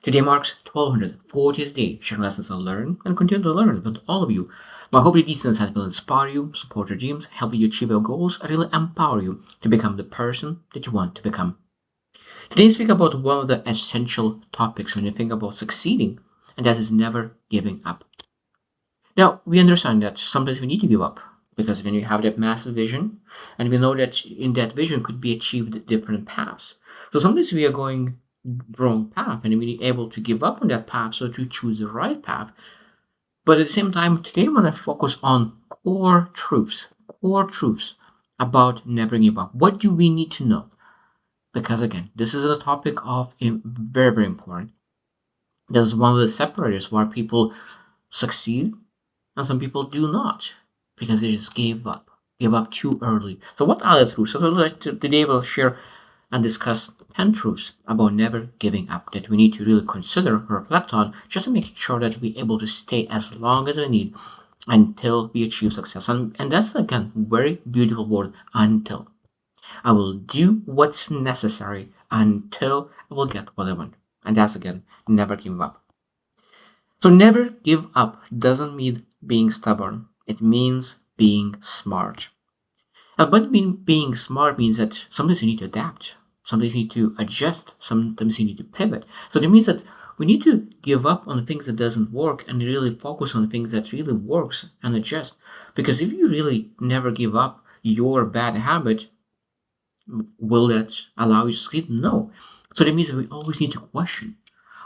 Today marks 1240th day, sharing lessons to learn and continue to learn with all of you. My hope that these lessons will inspire you, support your dreams, help you achieve your goals, and really empower you to become the person that you want to become. Today, I speak about one of the essential topics when you think about succeeding, and that is never giving up. Now, we understand that sometimes we need to give up because when you have that massive vision, and we know that in that vision could be achieved different paths. So sometimes we are going wrong path and we're able to give up on that path so to choose the right path. But at the same time, today I'm going to focus on core truths about never give up. What do we need to know? Because again, this is a topic of very, very important. This is one of the separators where people succeed and some people do not because they just gave up too early. So what are the truths? So today we'll share and discuss 10 truths about never giving up that we need to really consider, reflect on, just to make sure that we're able to stay as long as we need until we achieve success. And that's again very beautiful word, until. I will do what's necessary until I will get what I want. And that's again, never give up. So never give up doesn't mean being stubborn. It means being smart. But being smart means that sometimes you need to adapt. Sometimes you need to adjust. Sometimes you need to pivot. So that means that we need to give up on the things that doesn't work and really focus on the things that really works and adjust. Because if you really never give up your bad habit, will that allow you to succeed? No. So that means that we always need to question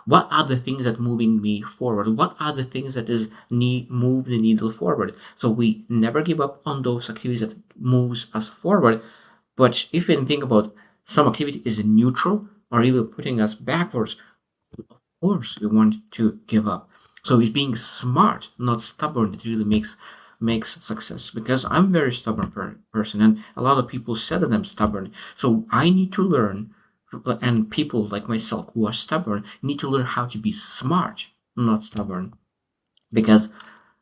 what are the things that moving me forward? What are the things that is move the needle forward? So we never give up on those activities that moves us forward. But if you think about some activity is neutral or even putting us backwards, of course we want to give up. So it's being smart, not stubborn, that really makes success. Because I'm a very stubborn person, and a lot of people said that I'm stubborn. So I need to learn, and people like myself who are stubborn need to learn how to be smart, not stubborn. Because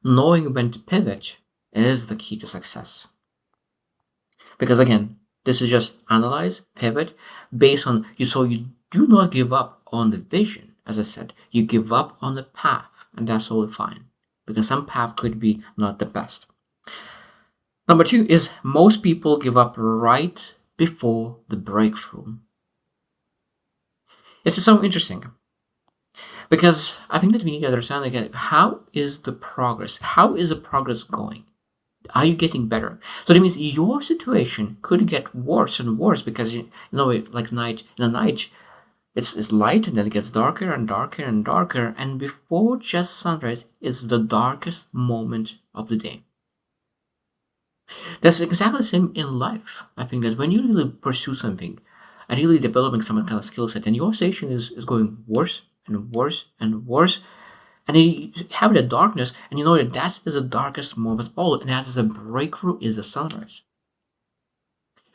knowing when to pivot is the key to success. Because again, this is just analyze, pivot based on you. So you do not give up on the vision. As I said, you give up on the path, and that's all fine. Because some path could be not the best. Number two is most people give up right before the breakthrough. It's so interesting because I think that we need to understand again how is the progress? How is the progress going? Are you getting better? So that means your situation could get worse and worse because like night in the night, it's light and then it gets darker and darker and darker, and before just sunrise is the darkest moment of the day. That's exactly the same in life. I think that when you really pursue something and really developing some kind of skill set, and your station is going worse and worse and worse, and then you have that darkness, and you know that that is the darkest moment of all, and as a breakthrough is the sunrise.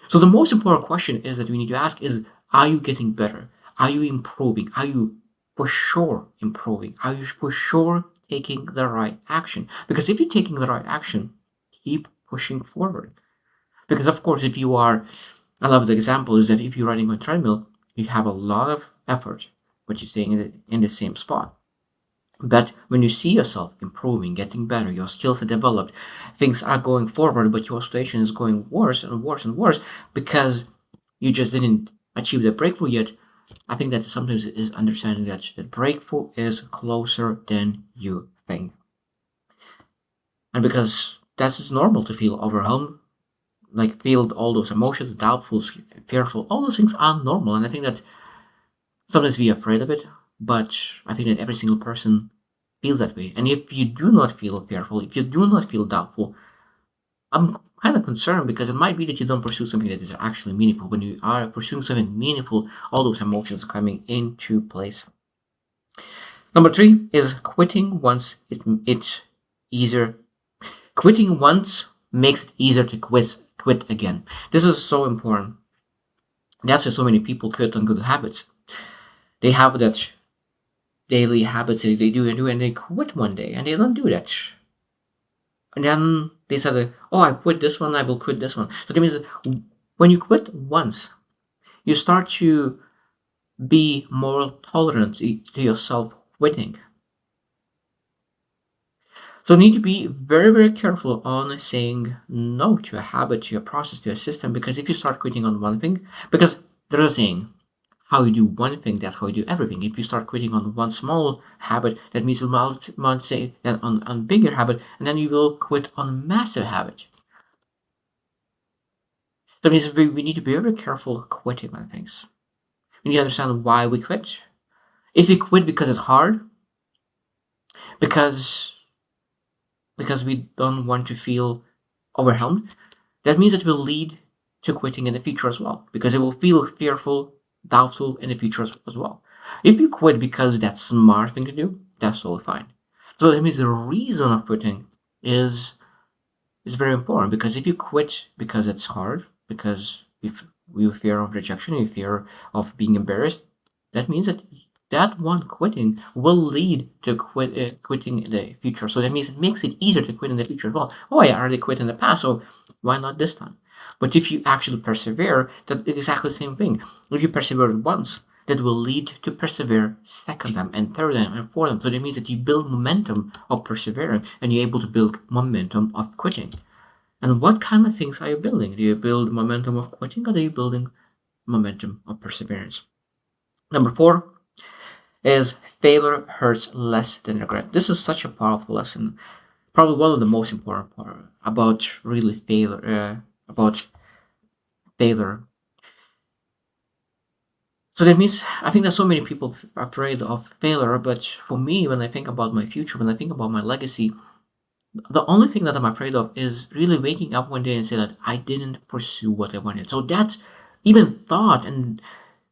So the most important question is that we need to ask is, are you getting better? Are you improving? Are you for sure improving? Are you for sure taking the right action? Because if you're taking the right action, keep pushing forward. Because of course, if you are, I love the example is that if you're running on a treadmill, you have a lot of effort, but you're staying in the same spot. But when you see yourself improving, getting better, your skills are developed, things are going forward, but your situation is going worse and worse and worse because you just didn't achieve the breakthrough yet. I think that sometimes it is understanding that the breakthrough is closer than you think. And because that's normal to feel overwhelmed, like feel all those emotions, doubtful, fearful, all those things are normal. And I think that sometimes we're afraid of it, but I think that every single person feels that way. And if you do not feel fearful, if you do not feel doubtful, I'm kind of concerned because it might be that you don't pursue something that is actually meaningful. When you are pursuing something meaningful, all those emotions are coming into place. Number three is quitting once it's easier. Quitting once makes it easier to quit again. This is so important. That's why so many people quit on good habits. They have that daily habits that they do, and they quit one day and they don't do that. And then they said, oh, I quit this one, I will quit this one. So that means when you quit once, you start to Be more tolerant to yourself quitting. So you need to be very, very careful on saying no to a habit, to a process, to a system, because if you start quitting on one thing, because there's a saying, how you do one thing, that's how you do everything. If you start quitting on one small habit, that means you might say that on bigger habit, and then you will quit on massive habit. That means we need to be very careful quitting on things. We need to understand why we quit. If we quit because it's hard, because we don't want to feel overwhelmed, that means it will lead to quitting in the future as well, because it will feel fearful, doubtful in the future as well. If you quit because that's a smart thing to do, that's totally fine. So that means the reason of quitting is is very important, because if you quit because it's hard, because if you fear of rejection, you fear of being embarrassed, that means that that one quitting will lead to quitting in the future. So that means it makes it easier to quit in the future as well. Oh, I already quit in the past, so why not this time? But if you actually persevere, that's exactly the same thing. If you persevere once, that will lead to persevere second time and third time and fourth time. So that means that you build momentum of persevering and you're able to build momentum of quitting. And what kind of things are you building? Do you build momentum of quitting, or are you building momentum of perseverance? Number four is failure hurts less than regret. This is such a powerful lesson. Probably one of the most important part about really failure. About failure. So that means I think there's so many people afraid of failure. But for me, when I think about my future, when I think about my legacy, the only thing that I'm afraid of is really waking up one day and say that I didn't pursue what I wanted. So that even thought and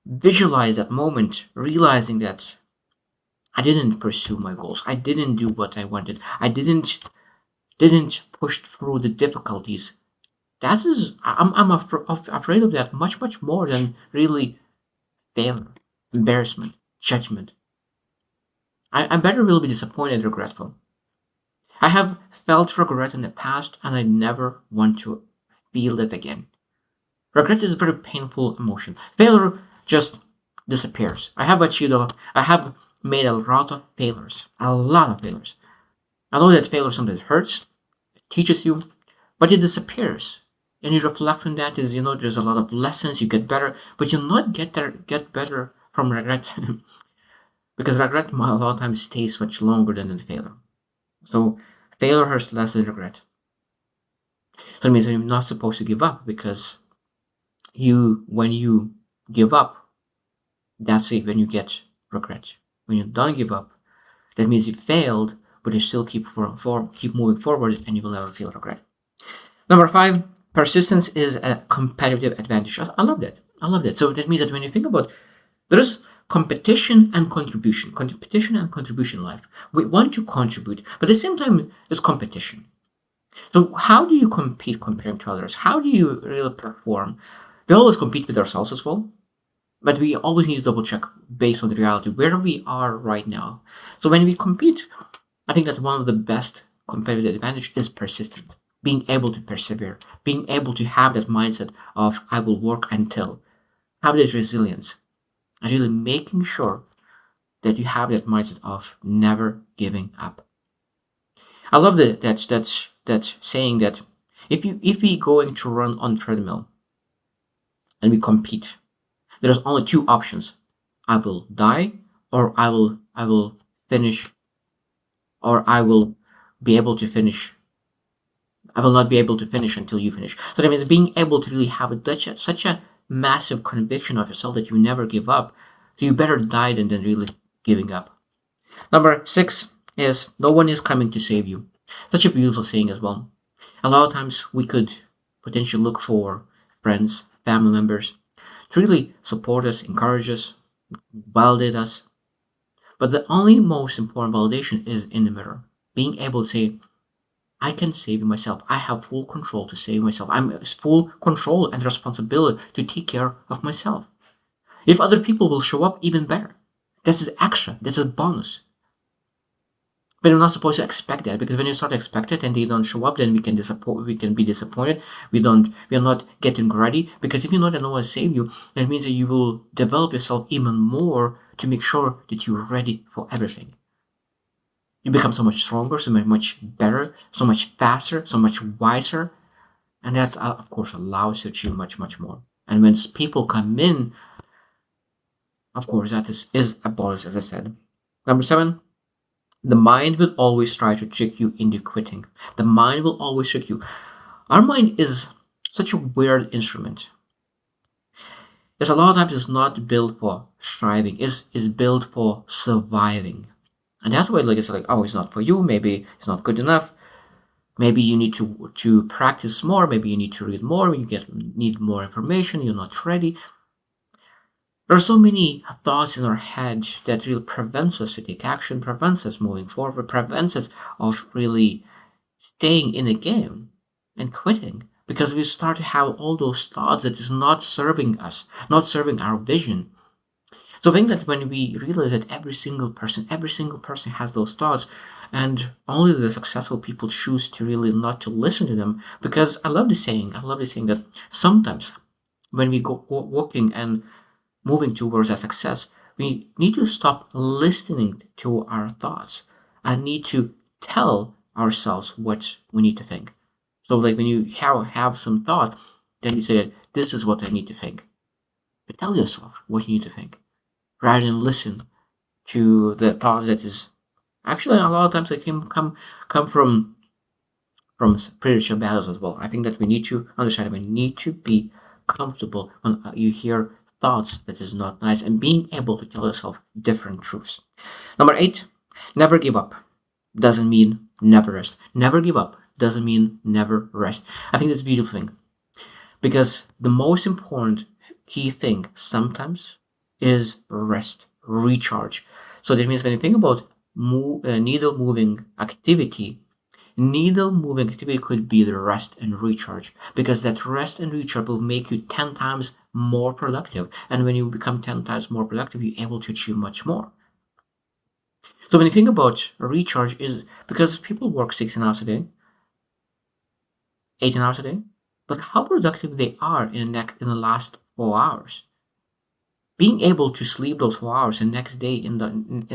visualize that moment, realizing that I didn't pursue my goals, I didn't do what I wanted, I didn't push through the difficulties. I'm afraid of that much more than really failure, embarrassment, judgment. I better will be disappointed and regretful. I have felt regret in the past and I never want to feel it again. Regret is a very painful emotion. Failure just disappears. I have made a lot of failures. A lot of failures. I know that failure sometimes hurts, it teaches you, but it disappears. And you reflect on that is, there's a lot of lessons, you get better, but you'll not get better from regret. Because regret a lot of times stays much longer than the failure. So failure hurts less than regret. So it means that you're not supposed to give up, because when you give up, that's it, when you get regret. When you don't give up, that means you failed, but you still keep moving forward, and you will never feel regret. Number five, persistence is a competitive advantage. I love that. I love that. So that means that when you think about, there's competition and contribution in life. We want to contribute, but at the same time, there's competition. So how do you compete compared to others? How do you really perform? We always compete with ourselves as well, but we always need to double check based on the reality where we are right now. So when we compete, I think that one of the best competitive advantage is persistent, being able to persevere, being able to have that mindset of I will work until, have this resilience, and really making sure that you have that mindset of never giving up. I love that saying that if we going to run on treadmill and we compete, there's only two options. I will die, or I will finish, or I will be able to finish. I will not be able to finish until you finish. So that means being able to really have such a massive conviction of yourself that you never give up. So you better die than really giving up. Number six is no one is coming to save you. Such a beautiful saying as well. A lot of times we could potentially look for friends, family members to really support us, encourage us, validate us. But the only most important validation is in the mirror. Being able to say, I can save myself. I have full control to save myself. I'm full control and responsibility to take care of myself. If other people will show up, even better. This is extra. This is bonus. But we're not supposed to expect that, because when you start to expect it and they don't show up, then we can disappoint. We can be disappointed. We are not getting ready, because if you know that no one saved you, that means that you will develop yourself even more to make sure that you're ready for everything. You become so much stronger, so much better, so much faster, so much wiser, and that of course allows you to achieve much more. And when people come in, of course, that is a bonus, as I said. Number 7, the mind will always try to trick you into quitting. The mind will always trick you. Our mind is such a weird instrument. It's a lot of times it's not built for striving. It's built for surviving. And that's why, like I said, like, oh, it's not for you. Maybe it's not good enough. Maybe you need to practice more. Maybe you need to read more. Need more information. You're not ready. There are so many thoughts in our head that really prevents us to take action, prevents us moving forward, prevents us of really staying in the game and quitting, because we start to have all those thoughts that is not serving us, not serving our vision. So I think that when we realize that every single person has those thoughts, and only the successful people choose to really not to listen to them, because I love the saying that sometimes when we go walking and moving towards a success, we need to stop listening to our thoughts and need to tell ourselves what we need to think. So, like when you have some thought, then you say that this is what I need to think. But tell yourself what you need to think, rather than listen to the thought that is actually a lot of times they can come from spiritual battles as well. I think that we need to understand that we need to be comfortable when you hear thoughts that is not nice, and being able to tell yourself different truths. Number 8, never give up doesn't mean never rest. Never give up doesn't mean never rest. I think that's a beautiful thing, because the most important key thing sometimes is rest, recharge. So that means when you think about needle moving activity, could be the rest and recharge, because that rest and recharge will make you 10 times more productive. And when you become 10 times more productive, you're able to achieve much more. So when you think about recharge, is because people work 16 hours a day, 18 hours a day, but how productive they are in the last 4 hours. Being able to sleep those 4 hours, and next day in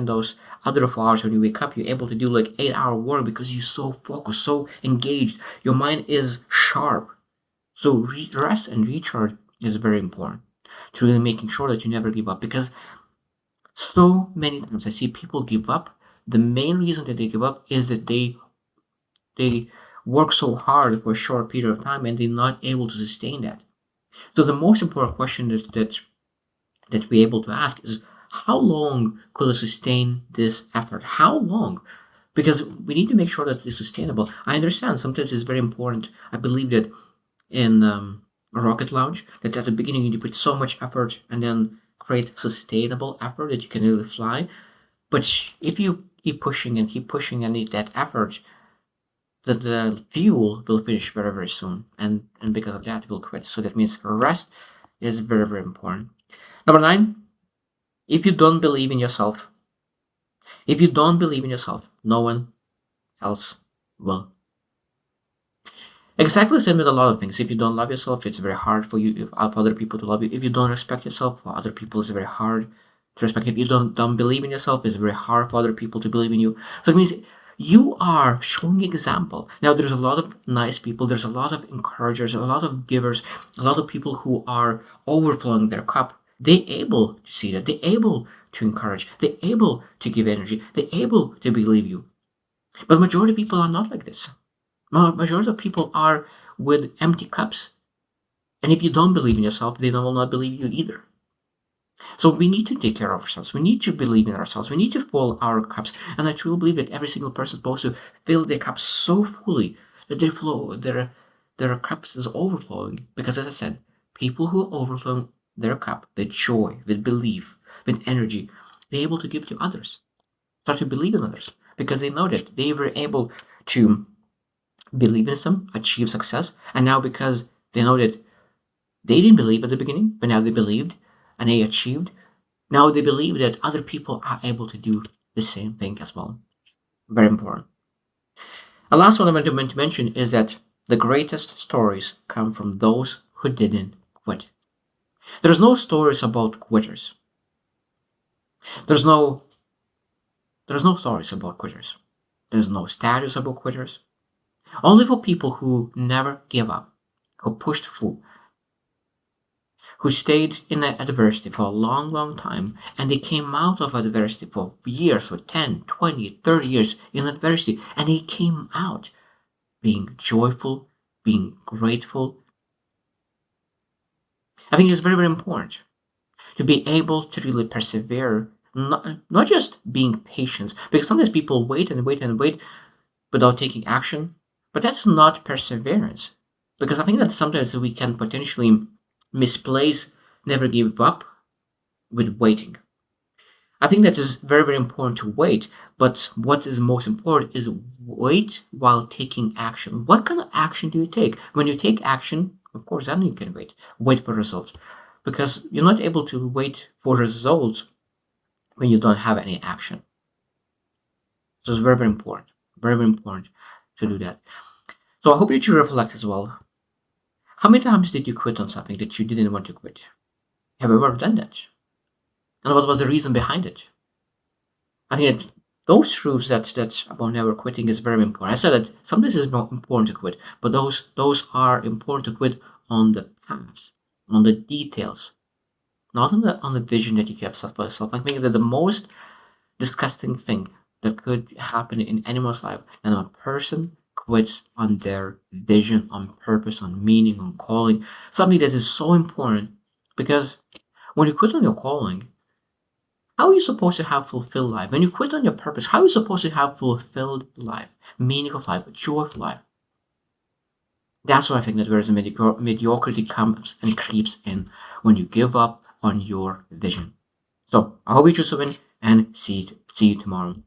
those other 4 hours when you wake up, you're able to do like 8-hour work, because you're so focused, so engaged. Your mind is sharp. So rest and recharge is very important to really making sure that you never give up, because so many times I see people give up. The main reason that they give up is that they work so hard for a short period of time and they're not able to sustain that. So the most important question is that we're able to ask is, how long could I sustain this effort? How long? Because we need to make sure that it's sustainable. I understand sometimes it's very important. I believe that in a rocket launch, that at the beginning you put so much effort and then create sustainable effort that you can really fly. But if you keep pushing and need that effort, the fuel will finish very soon, and because of that, will quit. So that means rest is very important. Number 9, if you don't believe in yourself, no one else will. Exactly the same with a lot of things. If you don't love yourself, it's very hard for you for other people to love you. If you don't respect yourself, for other people, it's very hard to respect you. If you don't believe in yourself, it's very hard for other people to believe in you. So it means you are showing example. Now, there's a lot of nice people. There's a lot of encouragers, a lot of givers, a lot of people who are overflowing their cup. They're able to see that. They're able to encourage. They're able to give energy. They're able to believe you. But majority of people are not like this. Majority of people are with empty cups. And if you don't believe in yourself, they will not believe you either. So we need to take care of ourselves. We need to believe in ourselves. We need to fill our cups. And I truly believe that every single person is supposed to fill their cups so fully that their cups is overflowing. Because as I said, people who overflow their cup with joy, with belief, with energy, they're able to give to others. Start to believe in others. Because they know that they were able to believe in some, achieve success, and now because they know that they didn't believe at the beginning, but now they believed and they achieved. Now they believe that other people are able to do the same thing as well. Very important. The last one I want to mention is that the greatest stories come from those who didn't quit. There's no stories about quitters. There's no there's no stories about quitters. There's no status about quitters. Only for people who never give up, who pushed through, who stayed in adversity for a long, long time, and they came out of adversity for years, for 10, 20, 30 years in adversity, and they came out being joyful, being grateful. I think it's very, very important to be able to really persevere, not just being patient, because sometimes people wait and wait and wait without taking action, but that's not perseverance. Because I think that sometimes we can potentially misplace never give up with waiting. I think that is very, very important to wait, but what is most important is wait while taking action. What kind of action do you take? When you take action, of course, then you can wait for results. Because you're not able to wait for results when you don't have any action. So it's very, very important to do that. So I hope that you reflect as well. How many times did you quit on something that you didn't want to quit? Have you ever done that? And what was the reason behind it? I think that those truths that about never quitting is very important. I said that sometimes it's not important to quit, but those are important to quit on the paths, on the details, not on the vision that you have set for yourself. I think that the most disgusting thing that could happen in anyone's life, and a person quits on their vision, on purpose, on meaning, on calling, something that is so important. Because when you quit on your calling, how are you supposed to have fulfilled life? When you quit on your purpose, how are you supposed to have fulfilled life, meaningful life, joyful life? That's why I think that whereas mediocrity comes and creeps in when you give up on your vision. So I hope you choose to win and see you tomorrow.